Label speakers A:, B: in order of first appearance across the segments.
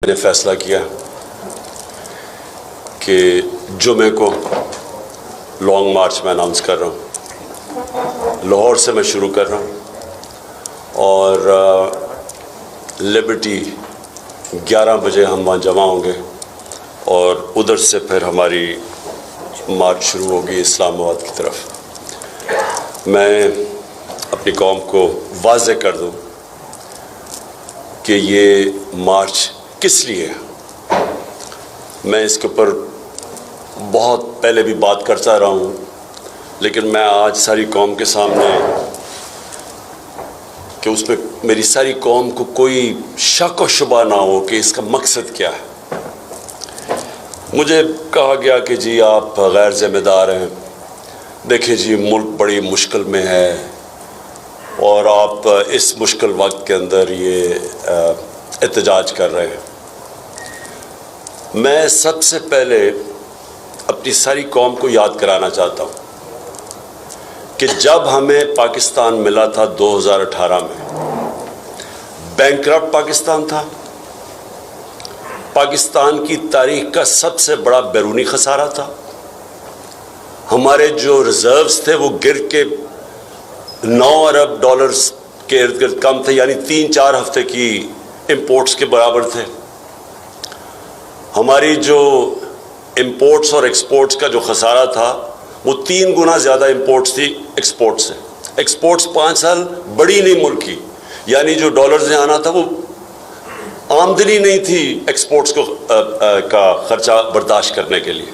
A: نے فیصلہ کیا کہ جمعے کو لانگ مارچ میں اناؤنس کر رہا ہوں. لاہور سے میں شروع کر رہا ہوں اور لبرٹی 11 بجے ہم وہاں جمع ہوں گے اور ادھر سے پھر ہماری مارچ شروع ہوگی اسلام آباد کی طرف. میں اپنی قوم کو واضح کر دوں کہ یہ مارچ کس لیے ہے. میں اس کے اوپر بہت پہلے بھی بات کرتا رہا ہوں، لیکن میں آج ساری قوم کے سامنے کہ اس میں میری ساری قوم کو کوئی شک و شبہ نہ ہو کہ اس کا مقصد کیا ہے. مجھے کہا گیا کہ جی آپ غیر ذمہ دار ہیں، دیکھیں جی ملک بڑی مشکل میں ہے اور آپ اس مشکل وقت کے اندر یہ احتجاج کر رہے ہیں. میں سب سے پہلے اپنی ساری قوم کو یاد کرانا چاہتا ہوں کہ جب ہمیں پاکستان ملا تھا 2018 میں، بینکرپٹ پاکستان تھا. پاکستان کی تاریخ کا سب سے بڑا بیرونی خسارہ تھا. ہمارے جو ریزروز تھے وہ گر کے 9 ارب ڈالرز کے ارد گرد کم تھے، یعنی 3-4 ہفتے کی امپورٹس کے برابر تھے. ہماری جو امپورٹس اور ایکسپورٹس کا جو خسارہ تھا وہ 3 گنا زیادہ امپورٹس تھی ایکسپورٹ سے. ایکسپورٹس 5 سال بڑی نہیں ملک کی، یعنی جو ڈالرز نے آنا تھا وہ آمدنی نہیں تھی ایکسپورٹس کا خرچہ برداشت کرنے کے لیے.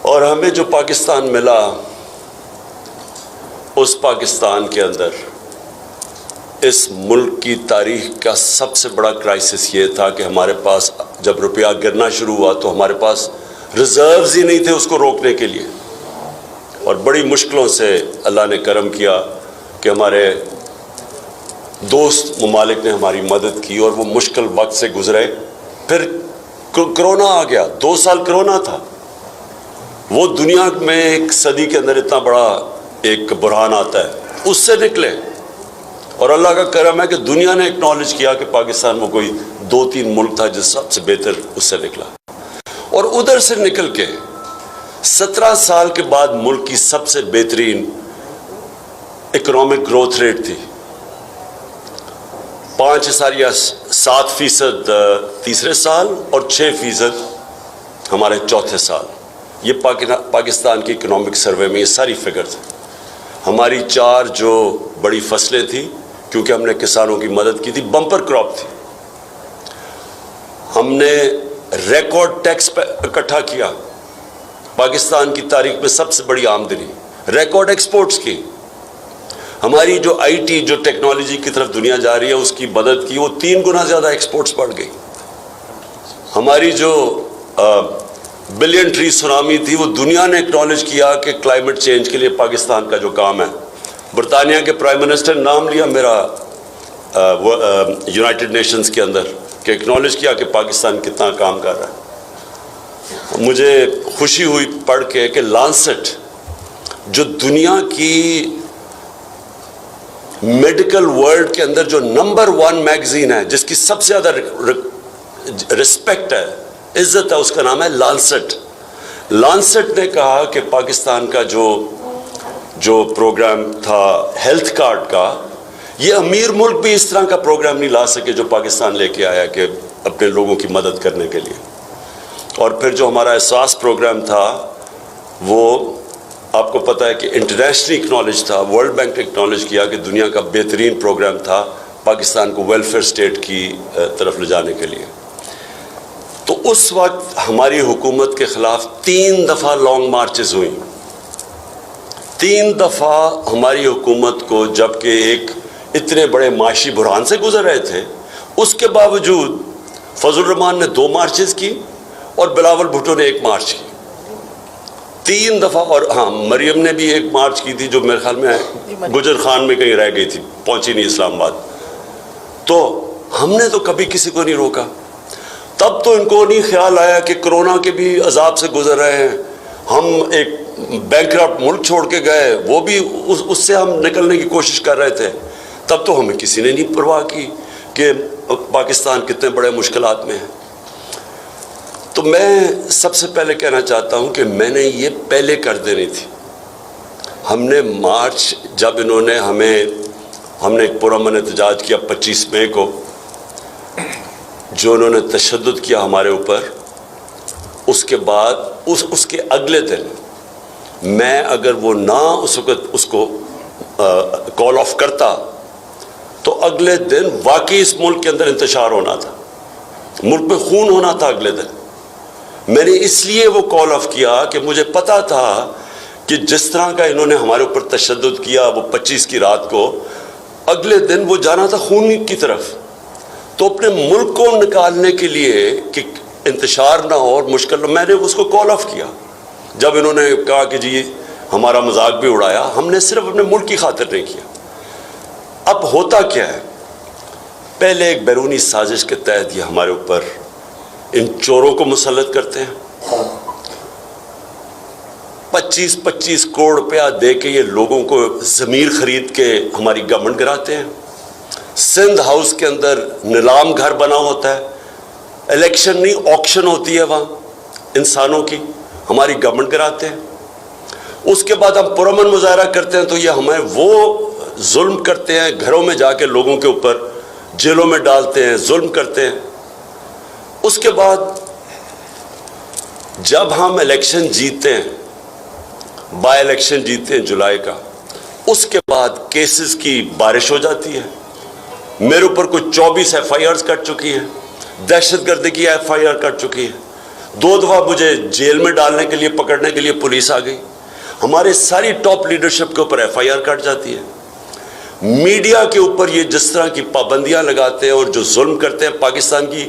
A: اور ہمیں جو پاکستان ملا، اس پاکستان کے اندر اس ملک کی تاریخ کا سب سے بڑا کرائسس یہ تھا کہ ہمارے پاس جب روپیہ گرنا شروع ہوا تو ہمارے پاس ریزروز ہی نہیں تھے اس کو روکنے کے لیے. اور بڑی مشکلوں سے اللہ نے کرم کیا کہ ہمارے دوست ممالک نے ہماری مدد کی اور وہ مشکل وقت سے گزرے. پھر کرونا آ گیا، 2 سال کرونا تھا. وہ دنیا میں ایک صدی کے اندر اتنا بڑا ایک بحران آتا ہے، اس سے نکلے. اور اللہ کا کرم ہے کہ دنیا نے اکنالج کیا کہ پاکستان میں کوئی 2-3 ملک تھا جو سب سے بہتر اس سے نکلا. اور ادھر سے نکل کے 17 سال کے بعد ملک کی سب سے بہترین اکنامک گروتھ ریٹ تھی، 5.7% تیسرے سال اور 6% ہمارے چوتھے سال. یہ پاکستان کی اکنامک سروے میں یہ ساری فگر تھی. ہماری 4 جو بڑی فصلیں تھیں، کیونکہ ہم نے کسانوں کی مدد کی تھی، بمپر کراپ تھی. ہم نے ریکارڈ ٹیکس اکٹھا کیا، پاکستان کی تاریخ میں سب سے بڑی آمدنی. ریکارڈ ایکسپورٹس کی. ہماری جو آئی ٹی جو ٹیکنالوجی کی طرف دنیا جا رہی ہے اس کی مدد کی، وہ 3 گنا زیادہ ایکسپورٹس بڑھ گئی. ہماری جو بلین ٹری سونامی تھی، وہ دنیا نے اکنالج کیا کہ کلائمیٹ چینج کے لیے پاکستان کا جو کام ہے. برطانیہ کے پرائم منسٹر نے نام لیا میرا یونائٹڈ نیشنز کے اندر کہ اکنالج کیا کہ پاکستان کتنا کام کر رہا ہے. مجھے خوشی ہوئی پڑھ کے کہ لانسٹ جو دنیا کی میڈیکل ورلڈ کے اندر جو نمبر 1 میگزین ہے، جس کی سب سے زیادہ رسپیکٹ ہے، عزت ہے، اس کا نام ہے لانسٹ. لانسٹ نے کہا کہ پاکستان کا جو پروگرام تھا ہیلتھ کارڈ کا، یہ امیر ملک بھی اس طرح کا پروگرام نہیں لا سکے جو پاکستان لے کے آیا کہ اپنے لوگوں کی مدد کرنے کے لیے. اور پھر جو ہمارا احساس پروگرام تھا، وہ آپ کو پتہ ہے کہ انٹرنیشنلی اکنالج تھا. ورلڈ بینک نے اکنالج کیا کہ دنیا کا بہترین پروگرام تھا پاکستان کو ویلفیئر اسٹیٹ کی طرف لے جانے کے لیے. تو اس وقت ہماری حکومت کے خلاف 3 دفعہ لانگ مارچز ہوئیں. 3 دفعہ ہماری حکومت کو، جبکہ ایک اتنے بڑے معاشی بحران سے گزر رہے تھے، اس کے باوجود فضل الرحمان نے 2 مارچز کی اور بلاول بھٹو نے 1 مارچ کی. 3 دفعہ. اور ہاں، مریم نے بھی 1 مارچ کی تھی جو میرے خیال میں گجر خان میں کہیں رہ گئی تھی، پہنچی نہیں اسلام آباد. تو ہم نے تو کبھی کسی کو نہیں روکا. تب تو ان کو نہیں خیال آیا کہ کرونا کے بھی عذاب سے گزر رہے ہیں، ہم ایک بینکرپٹ ملک چھوڑ کے گئے، وہ بھی اس سے ہم نکلنے کی کوشش کر رہے تھے. تب تو ہمیں کسی نے نہیں پرواہ کی کہ پاکستان کتنے بڑے مشکلات میں ہے. تو میں سب سے پہلے کہنا چاہتا ہوں کہ میں نے یہ پہلے کر دینی تھی. ہم نے مارچ جب انہوں نے ہم نے ایک پرامن احتجاج کیا 25 مئی کو، جو انہوں نے تشدد کیا ہمارے اوپر، اس کے بعد اس کے اگلے دن میں اگر وہ نہ اس وقت اس کو کال آف کرتا تو اگلے دن واقعی اس ملک کے اندر انتشار ہونا تھا، ملک میں خون ہونا تھا اگلے دن. میں نے اس لیے وہ کال آف کیا کہ مجھے پتا تھا کہ جس طرح کا انہوں نے ہمارے اوپر تشدد کیا وہ 25 کی رات کو، اگلے دن وہ جانا تھا خون کی طرف. تو اپنے ملک کو نکالنے کے لیے کہ انتشار نہ ہو اور مشکل نہ، میں نے اس کو کال آف کیا. جب انہوں نے کہا کہ جی ہمارا مذاق بھی اڑایا، ہم نے صرف اپنے ملک کی خاطر نہیں کیا. اب ہوتا کیا ہے، پہلے ایک بیرونی سازش کے تحت یہ ہمارے اوپر ان چوروں کو مسلط کرتے ہیں. 25 کروڑ روپیہ دے کے یہ لوگوں کو ضمیر خرید کے ہماری گورنمنٹ گراتے ہیں. سندھ ہاؤس کے اندر نیلام گھر بنا ہوتا ہے، الیکشن نہیں آکشن ہوتی ہے وہاں انسانوں کی، ہماری گورنمنٹ کراتے ہیں. اس کے بعد ہم پرامن مظاہرہ کرتے ہیں تو یہ ہمیں وہ ظلم کرتے ہیں، گھروں میں جا کے لوگوں کے اوپر جیلوں میں ڈالتے ہیں، ظلم کرتے ہیں. اس کے بعد جب ہم الیکشن جیتے ہیں، بائی الیکشن جیتے ہیں جولائی کا، اس کے بعد کیسز کی بارش ہو جاتی ہے. میرے اوپر کوئی 24 ایف آئی آرز کٹ چکی ہیں، دہشت گردی کی ایف آئی آر کٹ چکی ہے. 2 دفعہ مجھے جیل میں ڈالنے کے لیے، پکڑنے کے لیے پولیس آ گئی. ہمارے ساری ٹاپ لیڈرشپ کے اوپر ایف آئی آر کٹ جاتی ہے. میڈیا کے اوپر یہ جس طرح کی پابندیاں لگاتے ہیں اور جو ظلم کرتے ہیں، پاکستان کی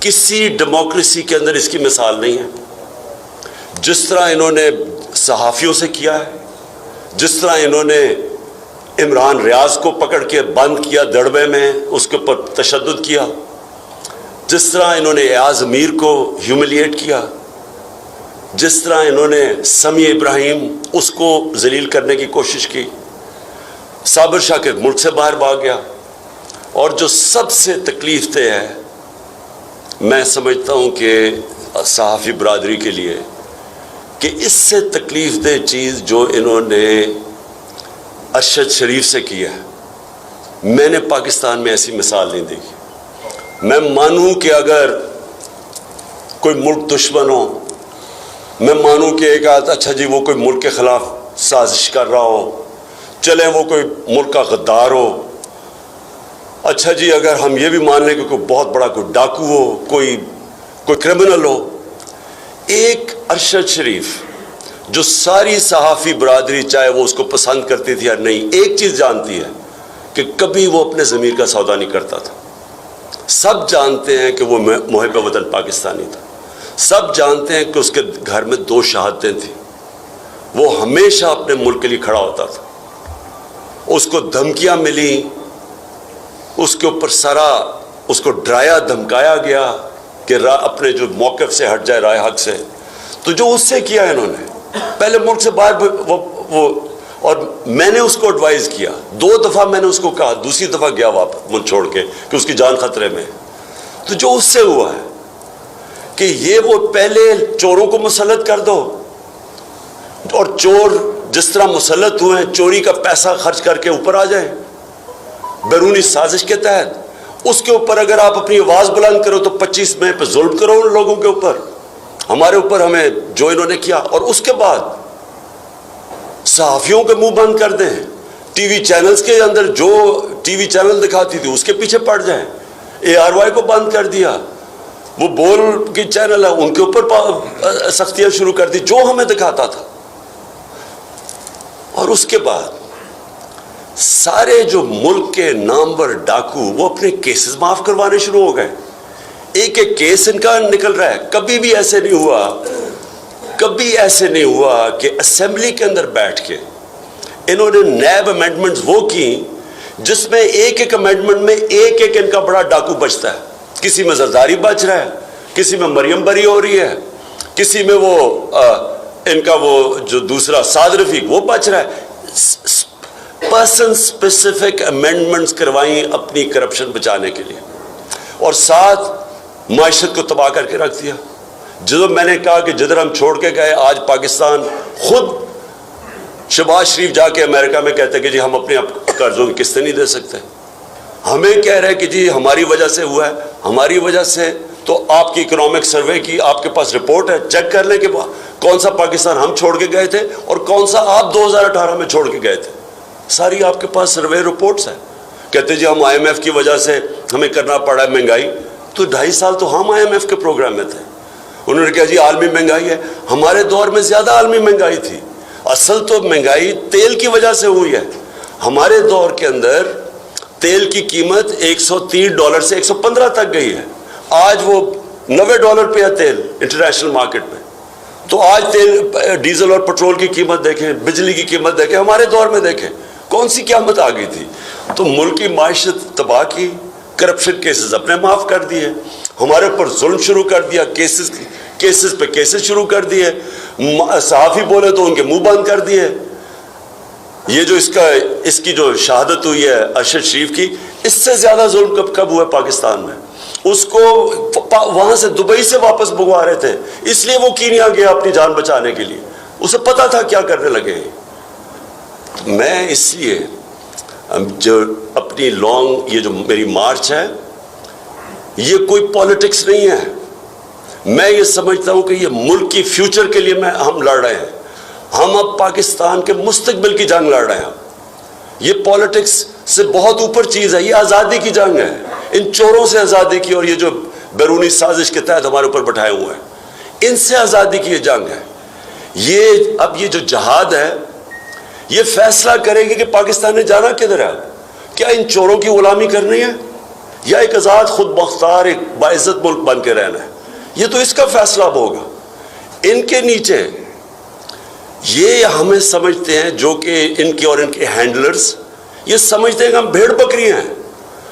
A: کسی ڈیموکریسی کے اندر اس کی مثال نہیں ہے. جس طرح انہوں نے صحافیوں سے کیا ہے، جس طرح انہوں نے عمران ریاض کو پکڑ کے بند کیا دڑبے میں، اس کے اوپر تشدد کیا، جس طرح انہوں نے ایاز امیر کو ہیوملیٹ کیا، جس طرح انہوں نے سمیع ابراہیم اس کو ذلیل کرنے کی کوشش کی. صابر شاہ کے ملک سے باہر بھاگ گیا. اور جو سب سے تکلیف دہ ہے، میں سمجھتا ہوں کہ صحافی برادری کے لیے، کہ اس سے تکلیف دہ چیز جو انہوں نے ارشد شریف سے کیا ہے، میں نے پاکستان میں ایسی مثال نہیں دیکھی. میں مانوں کہ اگر کوئی ملک دشمن ہو، میں مانوں کہ ایک آدھ اچھا جی وہ کوئی ملک کے خلاف سازش کر رہا ہو، چلیں وہ کوئی ملک کا غدار ہو، اچھا جی اگر ہم یہ بھی مان لیں کہ کوئی بہت بڑا کوئی ڈاکو ہو، کوئی کرمنل ہو. ایک ارشد شریف جو ساری صحافی برادری چاہے وہ اس کو پسند کرتی تھی یا نہیں، ایک چیز جانتی ہے کہ کبھی وہ اپنے ضمیر کا سودا نہیں کرتا تھا. سب جانتے ہیں کہ وہ محب وطن پاکستانی تھا. سب جانتے ہیں کہ اس کے گھر میں 2 شہادتیں تھیں. وہ ہمیشہ اپنے ملک کے لیے کھڑا ہوتا تھا. اس کو دھمکیاں ملی، اس کے اوپر سارا اس کو ڈرایا دھمکایا گیا کہ اپنے جو موقف سے ہٹ جائے، رائے حق سے. تو جو اس سے کیا انہوں نے، پہلے ملک سے باہر وہ اور میں نے اس کو ایڈوائز کیا 2 دفعہ، میں نے اس کو کہا، دوسری دفعہ گیا واپس ملک چھوڑ کے کہ اس کی جان خطرے میں. تو جو اس سے ہوا ہے کہ یہ وہ پہلے چوروں کو مسلط کر دو، اور چور جس طرح مسلط ہوئے ہیں چوری کا پیسہ خرچ کر کے اوپر آ جائیں بیرونی سازش کے تحت. اس کے اوپر اگر آپ اپنی آواز بلند کرو تو 25 مئی پہ ظلم کرو ان لوگوں کے اوپر، ہمارے اوپر، ہمیں جو انہوں نے کیا. اور اس کے بعد صحافیوں کے منہ بند کر دیں، ٹی وی چینلز کے اندر جو ٹی وی چینل دکھاتی تھی اس کے پیچھے پڑ جائیں. ARY کو بند کر دیا، وہ بول کی چینل ہے ان کے اوپر سختیاں شروع کر دی جو ہمیں دکھاتا تھا. اور اس کے بعد سارے جو ملک کے نامور ڈاکو وہ اپنے کیسز معاف کروانے شروع ہو گئے. ایک ایک کیس ان کا نکل رہا ہے. کبھی بھی ایسے نہیں ہوا، کبھی ایسے نہیں ہوا کہ اسمبلی کے اندر بیٹھ کے انہوں نے نیب امینڈمنٹس وہ کی جس میں ایک ایک امینڈمنٹ میں ایک ایک ان کا بڑا ڈاکو بچتا ہے. کسی میں زرداری بچ رہا ہے، کسی میں مریم بری ہو رہی ہے، کسی میں وہ ان کا وہ جو دوسرا سعد رفیق وہ بچ رہا ہے. پرسن اسپیسیفک امینڈمنٹس کروائیں اپنی کرپشن بچانے کے لیے. اور ساتھ معیشت کو تباہ کر کے رکھ دیا. جب میں نے کہا کہ جدھر ہم چھوڑ کے گئے, آج پاکستان خود شہباز شریف جا کے امریکہ میں کہتے کہ جی ہم اپنے قرضوں کی قسطیں نہیں دے سکتے. ہمیں کہہ رہے کہ جی ہماری وجہ سے ہوا ہے. ہماری وجہ سے تو آپ کی اکنامک سروے کی آپ کے پاس رپورٹ ہے, چیک کر لیں کہ کون سا پاکستان ہم چھوڑ کے گئے تھے اور کون سا آپ 2018 میں چھوڑ کے گئے تھے. ساری آپ کے پاس سروے رپورٹس ہیں. کہتے جی ہم IMF کی وجہ سے ہمیں کرنا پڑا ہے مہنگائی. تو 2.5 سال تو ہم IMF کے پروگرام میں تھے. انہوں نے کہا جی عالمی مہنگائی ہے. ہمارے دور میں زیادہ عالمی مہنگائی تھی. اصل تو مہنگائی تیل کی وجہ سے ہوئی ہے. ہمارے دور کے اندر تیل کی قیمت $130 سے 115 تک گئی ہے. آج وہ $90 پہ ہے تیل انٹرنیشنل مارکیٹ میں. تو آج تیل ڈیزل اور پٹرول کی قیمت دیکھیں, بجلی کی قیمت دیکھیں, ہمارے دور میں دیکھیں کون سی قیامت آ گئی تھی. تو ملک کی معیشت تباہ کی, کرپشن کیسز اپنے معاف کر دیے, ہمارے اوپر ظلم شروع کر دیا, کیسز پہ کیسز شروع کر دیے, صحافی بولے تو ان کے منہ بند کر دیے. یہ جو اس کی جو شہادت ہوئی ہے ارشد شریف کی, اس سے زیادہ ظلم کب ہوا ہے پاکستان میں. اس کو وہاں سے دبئی سے واپس بھگوا رہے تھے, اس لیے وہ کینیا گیا اپنی جان بچانے کے لیے. اسے پتا تھا کیا کرنے لگے. میں اس لیے جو اپنی یہ جو میری مارچ ہے, یہ کوئی پالیٹکس نہیں ہے. میں یہ سمجھتا ہوں کہ یہ ملک کی فیوچر کے لیے ہم لڑ رہے ہیں. ہم اب پاکستان کے مستقبل کی جنگ لڑ رہے ہیں. یہ پالیٹکس سے بہت اوپر چیز ہے. یہ آزادی کی جنگ ہے, ان چوروں سے آزادی کی, اور یہ جو بیرونی سازش کے تحت ہمارے اوپر بٹھائے ہوئے ہیں, ان سے آزادی کی یہ جنگ ہے. اب یہ جو جہاد ہے, یہ فیصلہ کرے گی کہ پاکستان نے جانا کدھر ہے. کیا ان چوروں کی غلامی کرنی ہے یا ایک آزاد خود مختار ایک باعزت ملک بن کے رہنا ہے. یہ تو اس کا فیصلہ اب ہوگا. ان کے نیچے یہ ہمیں سمجھتے ہیں, جو کہ ان کے اور ان کے ہینڈلرز یہ سمجھتے ہیں کہ ہم بھیڑ بکری ہیں,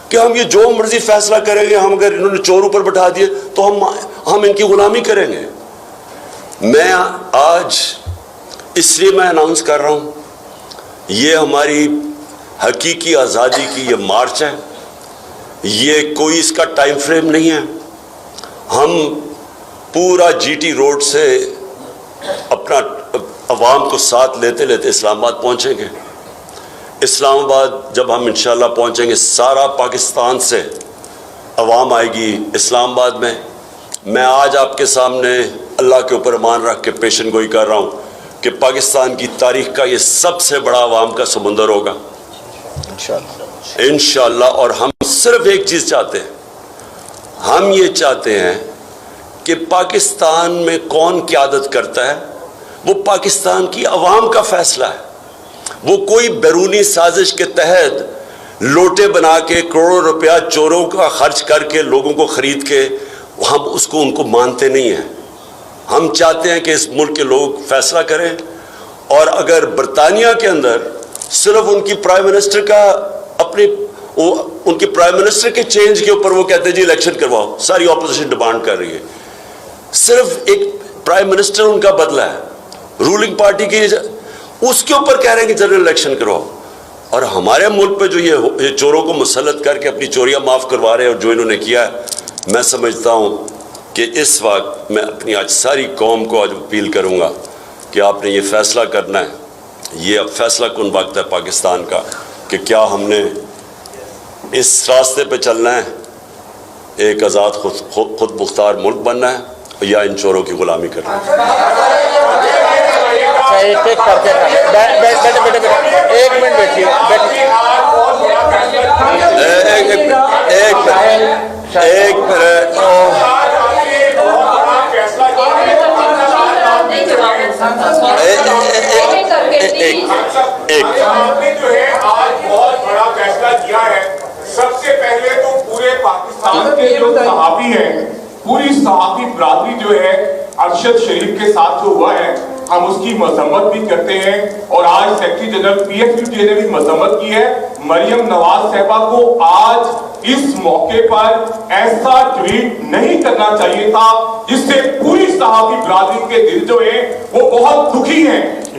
A: کہ ہم یہ جو مرضی فیصلہ کریں گے, ہم اگر انہوں نے چور اوپر بٹھا دیے تو ہم ان کی غلامی کریں گے. میں آج اس لیے میں اناؤنس کر رہا ہوں, یہ ہماری حقیقی آزادی کی یہ مارچ ہے. یہ کوئی اس کا ٹائم فریم نہیں ہے. ہم پورا GT روڈ سے اپنا عوام کو ساتھ لیتے لیتے اسلام آباد پہنچیں گے. اسلام آباد جب ہم انشاءاللہ پہنچیں گے, سارا پاکستان سے عوام آئے گی اسلام آباد میں. میں آج آپ کے سامنے اللہ کے اوپر ایمان رکھ کے پیشن گوئی کر رہا ہوں کہ پاکستان کی تاریخ کا یہ سب سے بڑا عوام کا سمندر ہوگا انشاءاللہ. اور ہم صرف ایک چیز چاہتے ہیں, ہم یہ چاہتے ہیں کہ پاکستان میں کون قیادت کرتا ہے وہ پاکستان کی عوام کا فیصلہ ہے. وہ کوئی بیرونی سازش کے تحت لوٹے بنا کے کروڑوں روپیہ چوروں کا خرچ کر کے لوگوں کو خرید کے ہم ان کو مانتے نہیں ہیں. ہم چاہتے ہیں کہ اس ملک کے لوگ فیصلہ کریں. اور اگر برطانیہ کے اندر صرف ان کی پرائم منسٹر کا ان کی پرائم منسٹر کے چینج کے اوپر وہ کہتے ہیں جی الیکشن کرواؤ, ساری اپوزیشن ڈیمانڈ کر رہی ہے, صرف ایک پرائم منسٹر ان کا بدلہ ہے رولنگ پارٹی کی, اس کے اوپر کہہ رہے ہیں کہ جنرل الیکشن کرواؤ. اور ہمارے ملک پہ جو یہ چوروں کو مسلط کر کے اپنی چوریاں معاف کروا رہے ہیں, اور جو انہوں نے کیا ہے, میں سمجھتا ہوں کہ اس وقت میں اپنی آج ساری قوم کو آج اپیل کروں گا کہ آپ نے یہ فیصلہ کرنا ہے. یہ اب فیصلہ کن وقت ہے پاکستان کا کہ کیا ہم نے اس راستے پہ چلنا ہے, ایک آزاد خود مختار ملک بننا ہے, یا ان چوروں کی غلامی کرنا ہے.
B: ایک منٹ بیٹھیے.
C: جو ہے آج بہت بڑا فیصلہ کیا ہے. سب سے پہلے تو پورے پاکستان کے جو صحافی ہیں, پوری صحافی برادری جو ہے ارشد شریف کے ساتھ جو ہوا ہے, ہم اس کی مذمت بھی کرتے ہیں. اور آج سیکرٹری جنرل PFUJ نے بھی مذمت کی ہے. مریم نواز صاحبہ کو آج اس موقع پر ایسا ٹویٹ نہیں کرنا چاہیے تھا جس سے پوری صحافی برادری کے دل جو ہیں وہ بہت دکھی ہیں.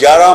A: 11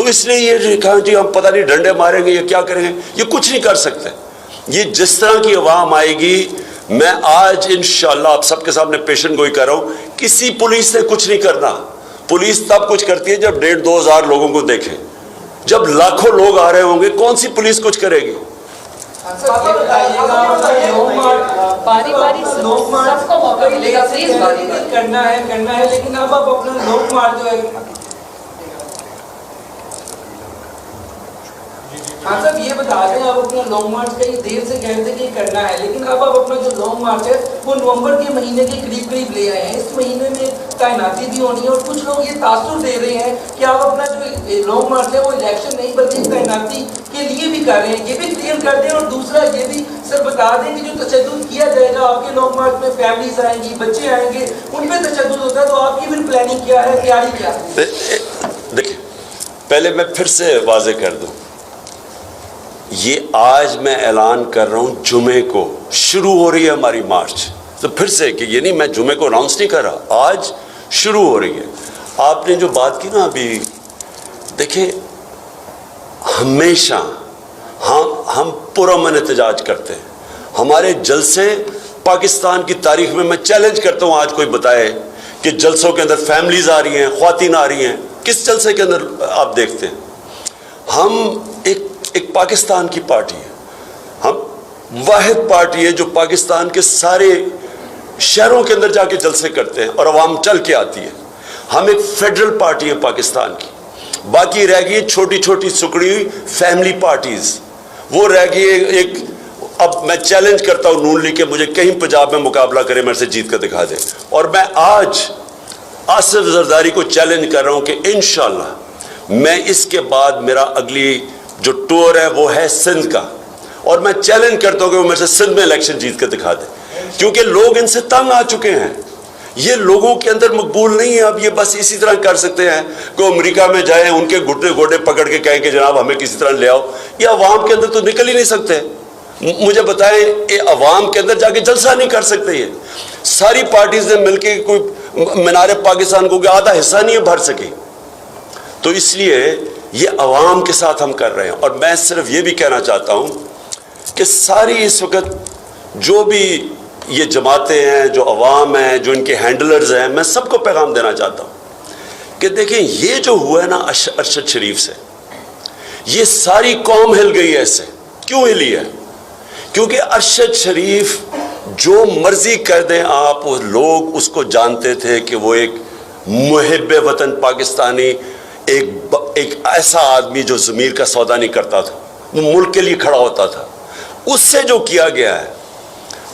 A: تو اس لیے یہ کہا جی ہم پتہ نہیں ڈنڈے ماریں گے یا کیا کریں گے، یہ کچھ نہیں کر سکتے. یہ جس طرح کی عوام آئے گی، میں آج انشاءاللہ آپ سب کے سامنے پیشن گوئی کر رہا ہوں، کسی پولیس نے کچھ نہیں کرنا. پولیس تب کچھ کرتی ہے جب 1,500-2 ہزار لوگوں کو دیکھیں. جب لاکھوں لوگ آ رہے ہوں گے کون سی پولیس کچھ کرے گی؟
D: باری باری سب کو موقع ملے گا. پلیز
E: کرنا ہے لیکن اب آپ اپنا لانگ مارچ جو ہے. ہاں صاحب یہ بتا دیں، آپ اپنا لانگ مارچ کئی دیر سے کہتے تھے کہ کرنا ہے، لیکن اب آپ اپنا جو لانگ مارچ ہے وہ نومبر کے مہینے کے قریب لے آئے ہیں. اس مہینے میں تعیناتی بھی ہونی ہے اور کچھ لوگ یہ تاثر دے رہے ہیں کہ آپ اپنا جو لانگ مارچ ہے وہ الیکشن نہیں بلکہ تعیناتی کے لیے بھی کر رہے ہیں. یہ بھی کلیئر کر دیں. اور دوسرا یہ بھی سر بتا دیں کہ جو تشدد کیا جائے گا آپ کے لانگ مارچ میں، فیملیز آئیں گی، بچے آئیں گے، ان پہ تشدد ہوتا ہے، تو آپ کی پھر پلاننگ کیا ہے، تیاری کیا ہے؟
A: دیکھیں پہلے میں پھر سے واضح کر دوں، یہ آج میں اعلان کر رہا ہوں جمعے کو شروع ہو رہی ہے ہماری مارچ. تو پھر سے کہ یہ نہیں میں جمعے کو اناؤنس نہیں کر رہا، آج شروع ہو رہی ہے. آپ نے جو بات کی نا ابھی، دیکھیں ہمیشہ ہم پرامن احتجاج کرتے ہیں. ہمارے جلسے پاکستان کی تاریخ میں چیلنج کرتا ہوں آج کوئی بتائے کہ جلسوں کے اندر فیملیز آ رہی ہیں، خواتین آ رہی ہیں. کس جلسے کے اندر آپ دیکھتے ہیں؟ ہم ایک پاکستان کی پارٹی ہے، ہم واحد پارٹی ہے جو پاکستان کے سارے شہروں کے اندر جا کے جلسے کرتے ہیں اور عوام چل کے آتی ہے. ہم ایک فیڈرل پارٹی ہے پاکستان کی. باقی رہ گئی چھوٹی چھوٹی سکڑی ہوئی فیملی پارٹیز، وہ رہ گئی ایک. اب میں چیلنج کرتا ہوں نون لیگ کے مجھے کہیں پنجاب میں مقابلہ کرے، میرے سے جیت کر دکھا دے. اور میں آج آصف زرداری کو چیلنج کر رہا ہوں کہ انشاءاللہ میں اس کے بعد میرا اگلی جو ٹور ہے وہ ہے سندھ کا، اور میں چیلنج کرتا ہوں کہ وہ میرے سے سندھ میں الیکشن جیت کر دکھا دے. کیونکہ لوگ ان سے تنگ آ چکے ہیں، یہ لوگوں کے اندر مقبول نہیں ہے. اب یہ بس اسی طرح کر سکتے ہیں کہ امریکہ میں جائیں، ان کے گھٹنے گوڈے پکڑ کے کہیں کہ جناب ہمیں کسی طرح لے آؤ. یہ عوام کے اندر تو نکل ہی نہیں سکتے. مجھے بتائیں یہ عوام کے اندر جا کے جلسہ نہیں کر سکتے. یہ ساری پارٹیز نے مل کے کوئی مینار پاکستان کو آدھا حصہ نہیں بھر سکی. تو اس لیے یہ عوام کے ساتھ ہم کر رہے ہیں. اور میں صرف یہ بھی کہنا چاہتا ہوں کہ ساری اس وقت جو بھی یہ جماعتیں ہیں، جو عوام ہیں، جو ان کے ہینڈلرز ہیں، میں سب کو پیغام دینا چاہتا ہوں کہ دیکھیں یہ جو ہوا ہے نا ارشد شریف سے، یہ ساری قوم ہل گئی ہے. اس سے کیوں ہلی ہے؟ کیونکہ ارشد شریف جو مرضی کر دیں آپ، وہ لوگ اس کو جانتے تھے کہ وہ ایک محب وطن پاکستانی، ایک ایسا آدمی جو ضمیر کا سودا نہیں کرتا تھا، وہ ملک کے لیے کھڑا ہوتا تھا. اس سے جو کیا گیا ہے،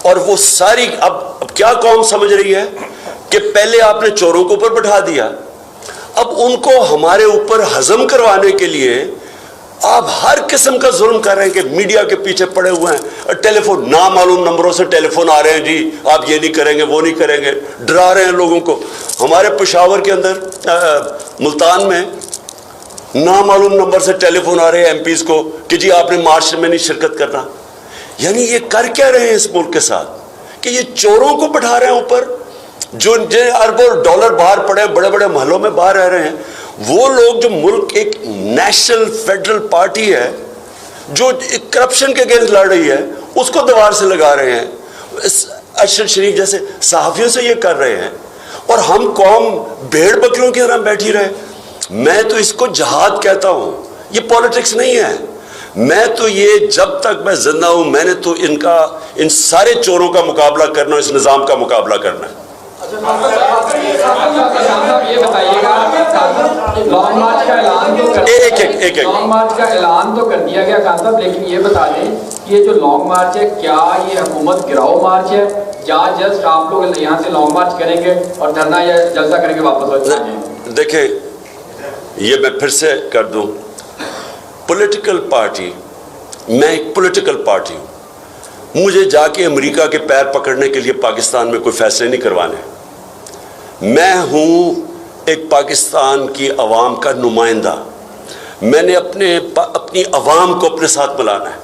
A: اور وہ ساری اب کیا قوم سمجھ رہی ہے کہ پہلے آپ نے چوروں کو اوپر بٹھا دیا، اب ان کو ہمارے اوپر ہضم کروانے کے لیے آپ ہر قسم کا ظلم کر رہے ہیں کہ میڈیا کے پیچھے پڑے ہوئے ہیں، اور ٹیلی فون نامعلوم نمبروں سے ٹیلی فون آ رہے ہیں، جی آپ یہ نہیں کریں گے وہ نہیں کریں گے، ڈرا رہے ہیں لوگوں کو. ہمارے پشاور کے اندر ملتان میں نامعلوم نمبر سے ٹیلی فون آ رہے ہیں ایم پیز کو کہ جی آپ نے مارچ میں نہیں شرکت کرنا. یعنی یہ کر کیا رہے ہیں اس ملک کے ساتھ کہ یہ چوروں کو بٹھا رہے ہیں اوپر، جو اربوں ڈالر باہر پڑے ہیں، بڑے بڑے محلوں میں باہر رہ رہے ہیں. وہ لوگ جو ملک ایک نیشنل فیڈرل پارٹی ہے جو کرپشن کے اگینسٹ لڑ رہی ہے، اس کو دیوار سے لگا رہے ہیں. ارشد شریف جیسے صحافیوں سے یہ کر رہے ہیں، اور ہم قوم بھیڑ بکریوں کی طرح بیٹھی رہے. میں تو اس کو جہاد کہتا ہوں، یہ پالیٹکس نہیں ہے. میں تو یہ جب تک میں زندہ ہوں میں نے تو ان سارے چوروں کا مقابلہ کرنا، اس نظام کا مقابلہ کرنا ہے.
F: یہ بتائیے گا لانگ مارچ کا اعلان تو کر دیا گیا خان صاحب، لیکن یہ بتا دیں یہ جو لانگ مارچ ہے کیا یہ حکومت گراؤ مارچ ہے یا جسٹ آپ لوگ یہاں سے لانگ مارچ کریں گے اور دھرنا یا جلسہ کریں گے واپس ہو جائیں گے؟
A: دیکھیں یہ میں پھر سے کر دوں، پولیٹیکل پارٹی، میں ایک پولیٹیکل پارٹی ہوں. مجھے جا کے امریکہ کے پیر پکڑنے کے لیے پاکستان میں کوئی فیصلے نہیں کروانے. میں ہوں ایک پاکستان کی عوام کا نمائندہ. میں نے اپنی عوام کو اپنے ساتھ ملانا ہے،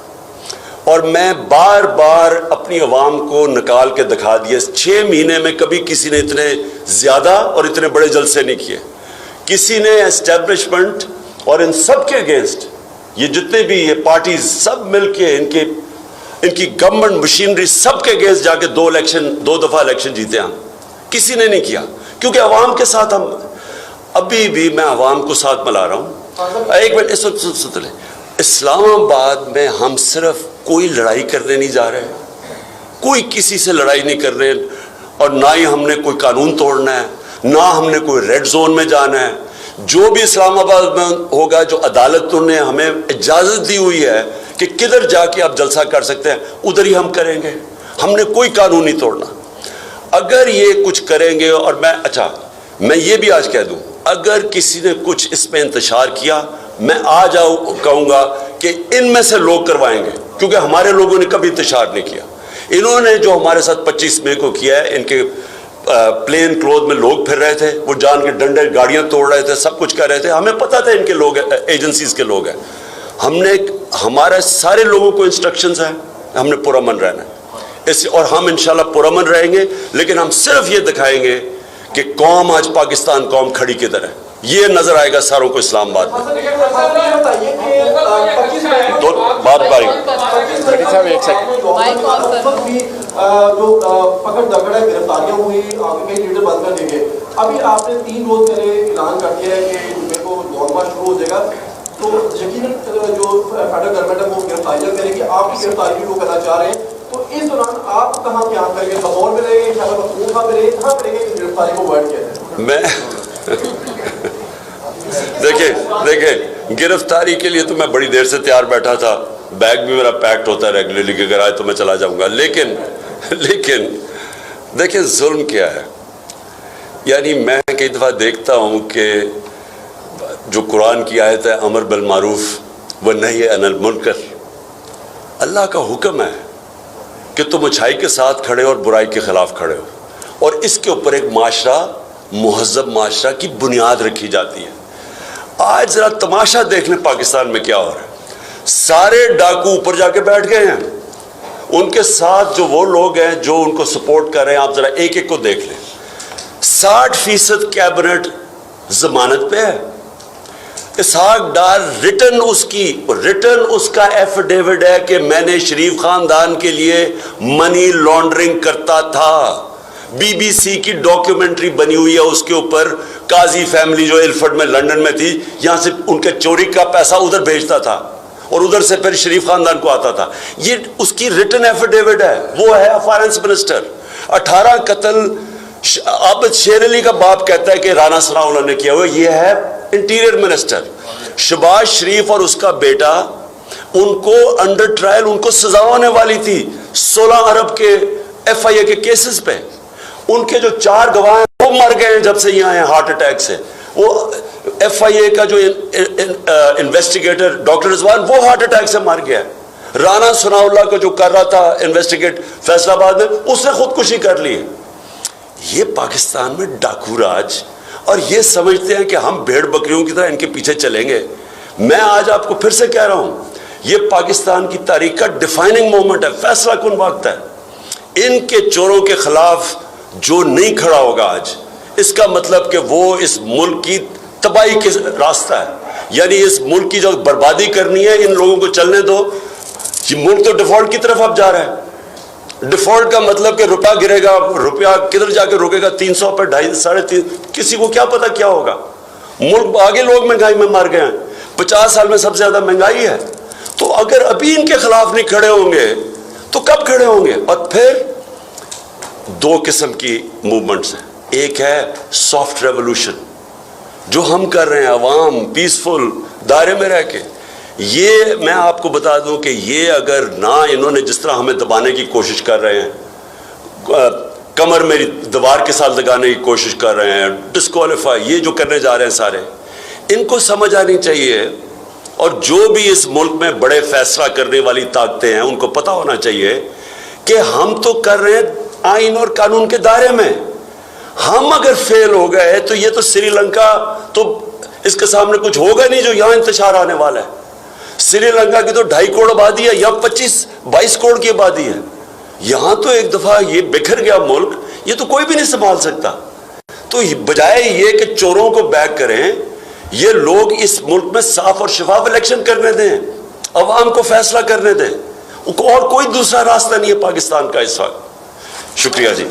A: اور میں بار بار اپنی عوام کو نکال کے دکھا دیا. 6 مہینے میں کبھی کسی نے اتنے زیادہ اور اتنے بڑے جلسے نہیں کیے. کسی نے اسٹیبلشمنٹ اور ان سب کے اگینسٹ یہ جتنے بھی یہ پارٹیز سب مل کے ان کی گورنمنٹ مشینری سب کے اگینسٹ جا کے 2 دفعہ الیکشن جیتے ہیں. کسی نے نہیں کیا کیونکہ عوام کے ساتھ ہم ابھی بھی میں عوام کو ساتھ ملا رہا ہوں. ایک منٹ اس وقت اسلام آباد میں ہم صرف کوئی لڑائی کرنے نہیں جا رہے, کوئی کسی سے لڑائی نہیں کر رہے, اور نہ ہی ہم نے کوئی قانون توڑنا ہے, نہ ہم نے کوئی ریڈ زون میں جانا ہے. جو بھی اسلام آباد میں ہوگا, جو عدالت نے ہمیں اجازت دی ہوئی ہے کہ کدھر جا کے آپ جلسہ کر سکتے ہیں, ادھر ہی ہم کریں گے. ہم نے کوئی قانون نہیں توڑنا. اگر یہ کچھ کریں گے, اور میں یہ بھی آج کہہ دوں, اگر کسی نے کچھ اس پہ انتشار کیا, میں آج کہوں گا کہ ان میں سے لوگ کروائیں گے, کیونکہ ہمارے لوگوں نے کبھی انتشار نہیں کیا. انہوں نے جو ہمارے ساتھ 25 مئی کو کیا ہے, ان کے پلین کلوتھ میں لوگ پھر رہے تھے, وہ جان کے ڈنڈے گاڑیاں توڑ رہے تھے, سب کچھ کر رہے تھے. ہمیں پتا تھا ان کے لوگ ایجنسیز کے لوگ ہیں. ہمارے سارے لوگوں کو انسٹرکشنز ہیں, ہم نے پرامن رہنا ہے اور ہم انشاءاللہ پرامن رہیں گے. لیکن ہم صرف یہ دکھائیں گے کہ قوم آج پاکستان قوم کھڑی کدھر ہے, یہ نظر آئے گا ساروں کو اسلام آباد میں. بات باری
G: جو پکڑ دکڑ ہے, گرفتاریاں ہوئی, کئی لیڈر بند کر دیے گئے. ابھی آپ نے 3 روز پہلے اعلان کر دیا ہے کہ جمعے کو لانگ مارچ شروع ہو جائے گا, تو یقیناً جو فیڈرل گورنمنٹ ہے وہ گرفتاریاں کرے گی. آپ کی گرفتاری بھی وہ کرنا چاہ رہے ہیں, تو اس دوران آپ کہاں قیام کریں گے؟ لاہور میں رہیں گے, خیبر پختونخوا میں رہیں گے, کہاں کریں گے اس گرفتاری کو ورڈ کیا
A: میں دیکھیں گرفتاری کے لیے تو میں بڑی دیر سے تیار بیٹھا تھا, بیگ بھی میرا پیکڈ ہوتا ہے ریگولرلی کہ اگر آئے تو میں چلا جاؤں گا. لیکن دیکھیں ظلم کیا ہے. یعنی میں کئی دفعہ دیکھتا ہوں کہ جو قرآن کی آیت ہے امر بالمعروف ونہی عن المنکر, اللہ کا حکم ہے کہ تم اچھائی کے ساتھ کھڑے ہو اور برائی کے خلاف کھڑے ہو, اور اس کے اوپر ایک معاشرہ, مہذب معاشرہ کی بنیاد رکھی جاتی ہے. آج ذرا تماشا دیکھ لیں پاکستان میں کیا ہو رہا ہے. سارے ڈاکو اوپر جا کے بیٹھ گئے ہیں, ان کے ساتھ جو وہ لوگ ہیں جو ان کو سپورٹ کر رہے ہیں, آپ ذرا ایک ایک کو دیکھ لیں. 60% کیبنٹ ضمانت پہ ہے. اسحاق ڈار ریٹن اس کا ایفیڈیوٹ ہے کہ میں نے شریف خاندان کے لیے منی لانڈرنگ کرتا تھا. بی بی سی کی ڈاکیومنٹری بنی ہوئی ہے اس کے اوپر. قاضی فیملی جو الفرڈ میں لندن میں تھی, یہاں سے ان کے چوری کا پیسہ ادھر بھیجتا تھا اور ادھر سے پھر شریف خاندان کو آتا تھا. یہ اس کی ریٹن ایفیڈیوٹ ہے, وہ ہے فائنانس منسٹر. 18 قتل عابد شیر علی کا باپ کہتا ہے کہ رانا ثناء اللہ نے کیا ہوا. یہ ہے انٹیریئر منسٹر. شہباز شریف اور اس کا بیٹا, ان کو انڈر ٹرائل ان کو سزا ہونے والی تھی 16 ارب کے FIA کے کیسز پہ. ان کے جو 4 گواہ ہیں وہ مر گئے ہیں جب سے یہاں ہیں ہارٹ اٹیک سے. وہ FIA کا جو انویسٹیگیٹر ڈاکٹر رضوان, وہ ہارٹ اٹیک سے مر گیا. رانا ثناء اللہ کا جو کر رہا تھا انویسٹیگیٹ فیصل آباد میں, اس نے خودکشی کر لی. یہ پاکستان میں ڈاکو راج, اور یہ سمجھتے ہیں کہ ہم بھیڑ بکریوں کی طرح ان کے پیچھے چلیں گے. میں آج آپ کو پھر سے کہہ رہا ہوں, یہ پاکستان کی تاریخ کا ڈیفائننگ مومنٹ ہے, فیصلہ کن وقت ہے. ان کے چوروں کے خلاف جو نہیں کھڑا ہوگا آج, اس کا مطلب کہ وہ اس ملک کی تباہی کے راستہ ہے. یعنی اس ملک کی جو بربادی کرنی ہے, ان لوگوں کو چلنے دو. یہ ملک تو ڈیفالٹ کی طرف اب جا رہا ہے. ڈیفالٹ کا مطلب کہ روپیہ گرے گا, روپیہ کدھر جا کے رکے گا, 300 پہ 250 350, کسی کو کیا پتا کیا ہوگا. ملک آگے لوگ مہنگائی میں مر گئے ہیں, 50 سال میں سب سے زیادہ مہنگائی ہے. تو اگر ابھی ان کے خلاف نہیں کھڑے ہوں گے تو کب کھڑے ہوں گے؟ اور پھر 2 قسم کی موومنٹس ہیں. ایک ہے سافٹ ریولوشن جو ہم کر رہے ہیں, عوام پیسفل دائرے میں رہ کے. یہ میں آپ کو بتا دوں کہ یہ اگر نہ انہوں نے جس طرح ہمیں دبانے کی کوشش کر رہے ہیں, کمر میری دیوار کے ساتھ لگانے کی کوشش کر رہے ہیں, ڈسکوالیفائی, یہ جو کرنے جا رہے ہیں سارے, ان کو سمجھ آنی چاہیے. اور جو بھی اس ملک میں بڑے فیصلہ کرنے والی طاقتیں ہیں, ان کو پتہ ہونا چاہیے کہ ہم تو کر رہے ہیں آئین اور قانون کے دائرے میں. ہم اگر فیل ہو گئے تو یہ تو سری لنکا, تو اس کے سامنے کچھ ہوگا نہیں جو یہاں انتشار آنے والا ہے. سری لنکا کی تو 2.5 کروڑ آبادی ہے, یا 22 کروڑ کی آبادی ہے. یہاں تو ایک دفعہ یہ بکھر گیا ملک, یہ تو کوئی بھی نہیں سنبھال سکتا. تو بجائے یہ کہ چوروں کو بیک کریں, یہ لوگ اس ملک میں صاف اور شفاف الیکشن کرنے دیں, عوام کو فیصلہ کرنے دیں, اور کوئی دوسرا راستہ نہیں ہے پاکستان کا اس وقت. شکریہ جی.